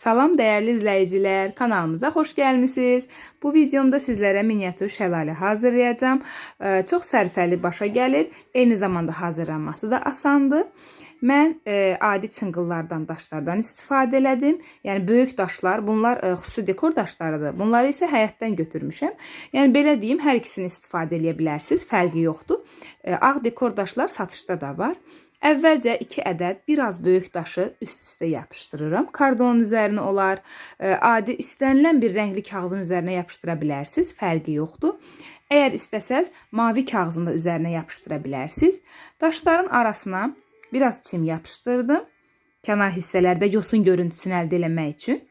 Salam dəyərli izləyicilər, kanalımıza xoş gəlmisiniz. Bu videomda sizlərə miniatür şəlalə hazırlayacağım. Çox sərfəli başa gəlir, eyni zamanda hazırlanması da asandır. Mən adi çınqıllardan, daşlardan istifadə elədim. Yəni böyük daşlar, bunlar xüsusi dekor daşlarıdır. Bunları isə həyətdən götürmüşəm. Yəni belə deyim, hər ikisini istifadə edə bilərsiniz, fərqi yoxdur. Ağ dekor daşlar satışda da var. Əvvəlcə 2 ədəd biraz böyük daşı üst-üstə yapışdırıram. Kardonun üzərinə olar, adi istənilən bir rəngli kağızın üzərinə yapışdıra bilərsiniz, fərqi yoxdur. Əgər istəsəz, mavi kağızın da üzərinə yapışdıra bilərsiniz. Daşların arasına biraz çim yapışdırdım. Kənar hissələrdə yosun görüntüsünü əldə eləmək üçün.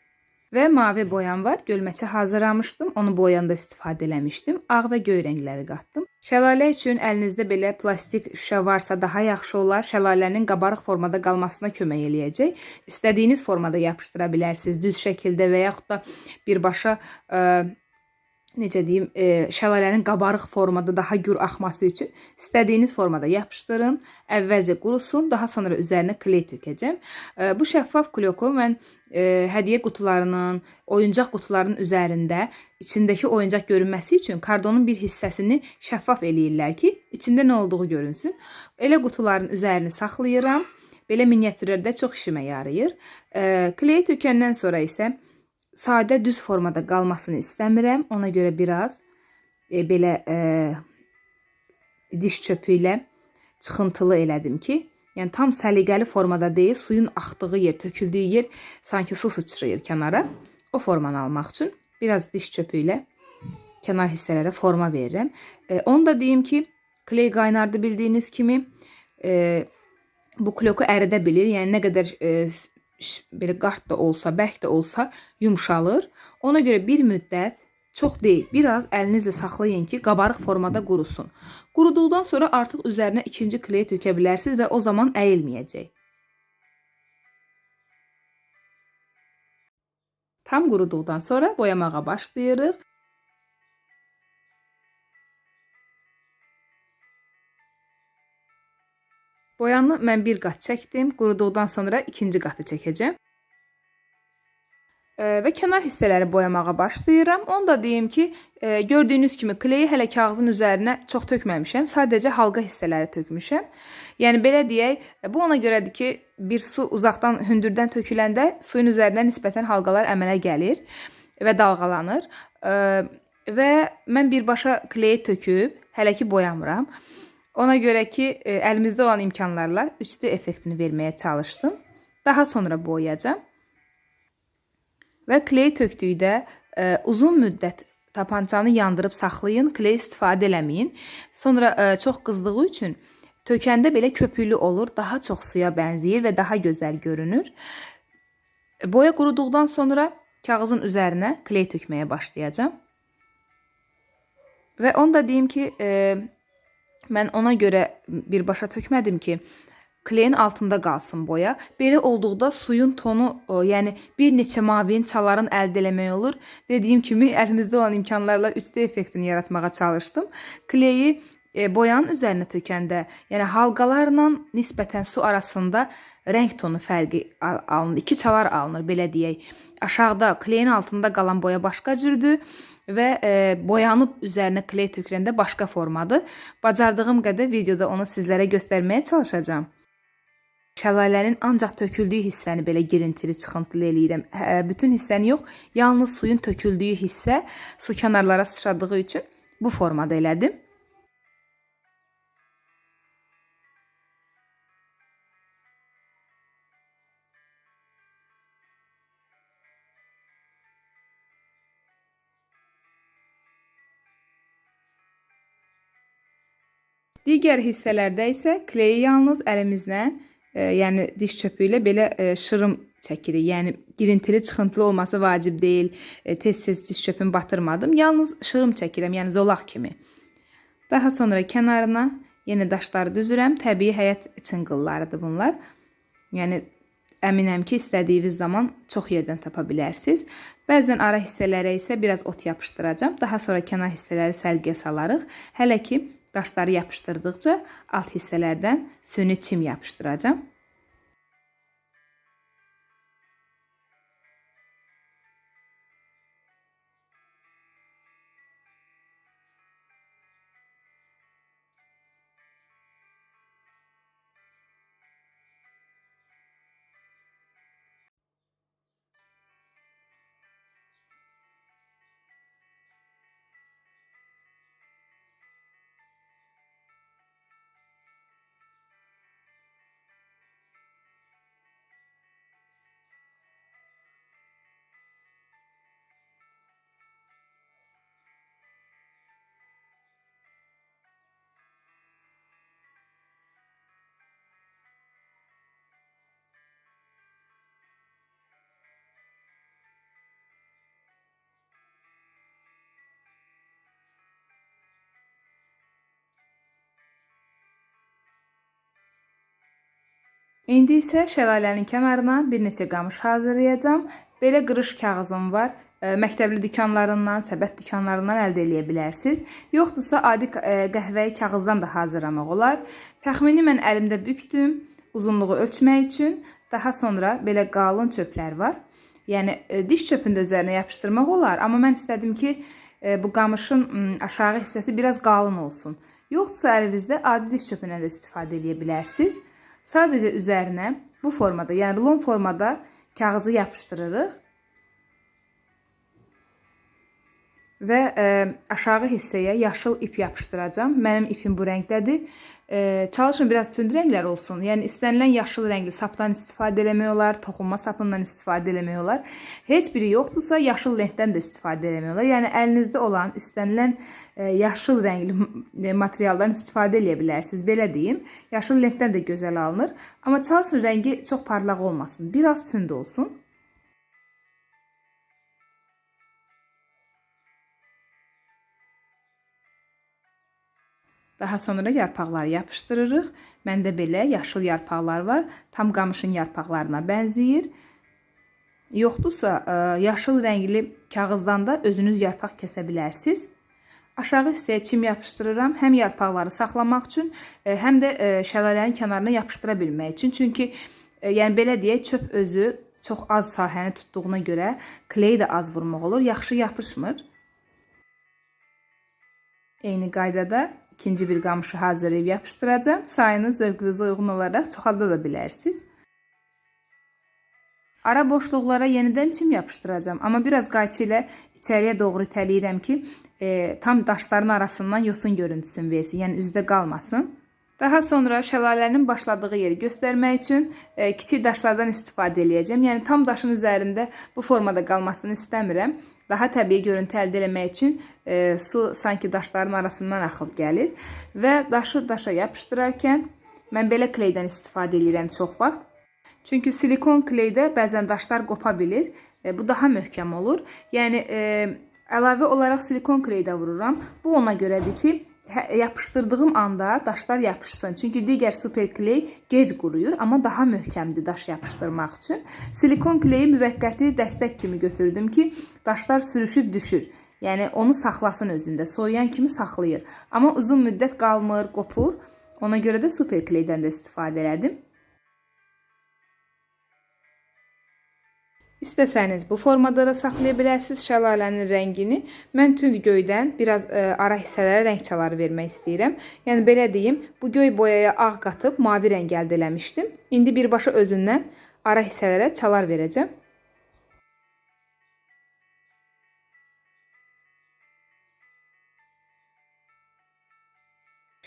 Və mavi boyam var. Gölməçə hazırlamışdım. Onu boyanda istifadə eləmişdim. Ağ və göy rəngləri qatdım. Şəlalə üçün əlinizdə belə plastik şüşə varsa daha yaxşı olar. Şəlalənin qabarıq formada qalmasına kömək eləyəcək. İstədiyiniz formada yapışdıra bilərsiniz. Düz şəkildə və yaxud da birbaşa necə deyim, şəlalənin qabarıq formada daha gür axması üçün istədiyiniz formada yapışdırın. Əvvəlcə qurusun, daha sonra üzərinə kley tökəcəm. Bu şəffaf kloku mən hədiyyə qutularının, oyuncaq qutularının üzərində içindəki oyuncaq görünməsi üçün kardonun bir hissəsini şəffaf eləyirlər ki, içində nə olduğu görünsün. Elə qutuların üzərini saxlayıram. Belə miniatürlərdə çox işimə yarayır. Kley tökəndən sonra isə sadə düz formada qalmasını istəmirəm. Ona görə biraz belə diş çöpü ilə çıxıntılı elədim ki, yəni tam səliqəli formada deyil, suyun axdığı yer, töküldüyü yer sanki su sıçrayır kənara. O formanı almaq üçün biraz diş çöpü ilə kənar hissələrə forma verirəm. Onu da deyim ki, kley qaynardı bildiyiniz kimi bu kloku əridə bilir. Yəni nə qədər belə qart da olsa, bərk də olsa yumşalır. Ona görə bir müddət, çox deyil, biraz əlinizlə saxlayın ki, qabarıq formada qurusun. Quruduqdan sonra artıq üzərinə ikinci kley tökə bilərsiniz və o zaman əyilməyəcək. Tam quruduqdan sonra boyamağa başlayırıq. Boyanı mən bir qat çəkdim. Quruduqdan sonra ikinci qatı çəkəcəm. Və kənar hissələri boyamağa başlayıram. Onu da deyim ki, gördüyünüz kimi kleyi hələ kağızın üzərinə çox tökməmişəm. Sadəcə halqa hissələri tökmüşəm. Yəni belə deyək, bu ona görədir ki, bir su uzaqdan hündürdən töküləndə suyun üzərindən nisbətən halqalar əmələ gəlir və dalğalanır. Və mən birbaşa kleyi töküb, hələ ki boyamıram. Ona görə ki, əlimizdə olan imkanlarla 3D effektini verməyə çalışdım. Daha sonra boyayacağım. Və kley tökdükdə uzun müddət tapançanı yandırıb saxlayın, kley istifadə eləməyin. Sonra çox qızdığı üçün tökəndə belə köpüklü olur, daha çox suya bənzəyir və daha gözəl görünür. Boya quruduqdan sonra kağızın üzərinə kley tökməyə başlayacağım. Və onu da deyim ki, mən ona görə birbaşa tökmədim ki, kleyin altında qalsın boya. Belə olduqda suyun tonu, yəni bir neçə mavinin çalarını əldə eləmək olur. Dediyim kimi, əlimizdə olan imkanlarla 3D effektini yaratmağa çalışdım. Kleyi boyanın üzərinə tökəndə, yəni halqalarla nisbətən su arasında rəng tonu fərqi alınır. 2 çalar alınır, belə deyək. Aşağıda, kleyin altında qalan boya başqa cürdür və boyanıb üzərinə kley töküləndə başqa formadır. Bacardığım qədər videoda onu sizlərə göstərməyə çalışacağım. Şəlalənin ancaq töküldüyü hissəni belə girintili, çıxıntılı eləyirəm. Bütün hissəni yox, yalnız suyun töküldüyü hissə su kənarlara sıçradığı üçün bu formada elədim. Digər hissələrdə isə kleyi yalnız əlimizlə, yəni diş çöpü ilə belə şırım çəkirik. Yəni girintili, çıxıntılı olması vacib deyil. Tez-tez diş çöpünü batırmadım. Yalnız şırım çəkirəm, yəni zolaq kimi. Daha sonra kənarına yenə daşları düzürəm. Təbii həyət çınqıllarıdır bunlar. Yəni əminəm ki, istədiyiniz zaman çox yerdən tapa bilərsiniz. Bəzən ara hissələrə isə biraz ot yapışdıracağım. Daha sonra kənar hissələri səlgiyə salarıq. Hələ ki, daşları yapışdırdıqca alt hissələrdən süni çim yapışdıracağım. İndi isə şəlalənin kənarına bir neçə qamış hazırlayacağım. Belə qırış kağızım var. Məktəbli dükanlarından, səbət dükanlarından əldə edə bilərsiniz. Yoxdursa adi qəhvəyi kağızdan da hazırlamaq olar. Təxmini mən əlimdə bükdüm uzunluğu ölçmək üçün. Daha sonra belə qalın çöplər var. Yəni diş çöpünü də üzərinə yapışdırmaq olar, amma mən istədim ki, bu qamışın aşağı hissəsi biraz qalın olsun. Yoxdursa əlinizdə adi diş çöpündən də istifadə edə bilərsiniz. Sadəcə üzərinə bu formada, yəni rulon formada kağızı yapışdırırıq. Və aşağı hissəyə yaşıl ip yapışdıracağım. Mənim ipim bu rəngdədir. Çalışın biraz tünd rənglər olsun. Yəni istənilən yaşıl rəngli sapdan istifadə eləmək olar, toxunma sapından istifadə eləmək olar. Heç biri yoxdursa yaşıl lentdən də istifadə eləmək olar. Yəni əlinizdə olan istənilən yaşıl rəngli materialdan istifadə edə bilərsiniz. Belə deyim, yaşıl lentdən də gözəl alınır. Amma çalışın rəngi çox parlaq olmasın, biraz tünd olsun. Daha sonra yarpaqları yapışdırırıq. Məndə belə yaşıl yarpaqlar var. Tam qamışın yarpaqlarına bənzəyir. Yoxdursa yaşıl rəngli kağızdan da özünüz yarpaq kəsə bilərsiniz. Aşağı hissəyə çim yapışdırıram. Həm yarpaqları saxlamaq üçün, həm də şəlalənin kənarına yapışdıra bilmək üçün. Çünki yəni belə deyək, çöp özü çox az sahəni tutduğuna görə kley də az vurmaq olur. Yaxşı yapışmır. Eyni qaydada İkinci bir qamışı hazırlayıb yapışdıracağım. Sayını zövqünüzə uyğun olaraq çoxalda da bilərsiniz. Ara boşluqlara yenidən çim yapışdıracağım. Amma biraz qayçı ilə içəriyə doğru itələyirəm ki, tam daşların arasından yosun görüntüsünü versin. Yəni üzdə qalmasın. Daha sonra şəlalənin başladığı yeri göstərmək üçün kiçik daşlardan istifadə edəcəm. Yəni tam daşın üzərində bu formada qalmasını istəmirəm. Daha təbii görüntü əldə etmək üçün su sanki daşların arasından axıb gəlir. Və daşı daşa yapışdırarkən mən belə kleydən istifadə edirəm çox vaxt. Çünki silikon kleydə bəzən daşlar qopa bilir. Bu daha möhkəm olur. Yəni əlavə olaraq silikon kleydə vururam. Bu ona görədir ki, yapışdırdığım anda daşlar yapışsın. Çünki digər super kley gec quruyur, amma daha möhkəmdir daş yapışdırmaq üçün. Silikon kleyi müvəqqəti dəstək kimi götürdüm ki, daşlar sürüşüb düşür. Yəni onu saxlasın özündə, soyuyan kimi saxlayır. Amma uzun müddət qalmır, qopur. Ona görə də super kleydən də istifadə elədim. İstəsəniz bu formada da saxlaya bilərsiniz şəlalənin rəngini. Mən tünd göydən biraz ara hissələrə rəng çaları vermək istəyirəm. Yəni belə deyim, bu göy boyaya ağ qatıb mavi rəng əldə eləmişdim. İndi birbaşa özündən ara hissələrə çalar verəcəm.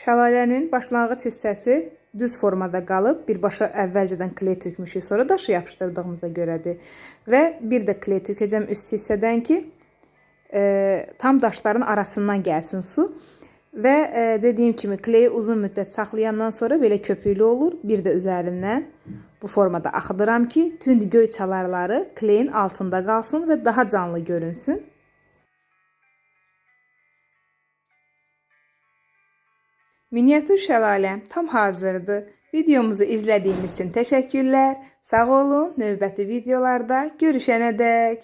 Şəlalənin başlanğıc hissəsi düz formada qalıb, birbaşa əvvəlcədən kley tökmüşük, sonra daşı yapışdırdığımıza görədir. Və bir də kley tökəcəm üst hissədən ki, tam daşların arasından gəlsin su. Və dediyim kimi kleyi uzun müddət saxlayandan sonra belə köpüklü olur. Bir də üzərindən bu formada axıdıram ki, tünd göy çalarları kleyin altında qalsın və daha canlı görünsün. Miniatür şəlaləm tam hazırdır. Videomuzu izlədiyiniz üçün təşəkkürlər. Sağ olun. Növbəti videolarda görüşənədək.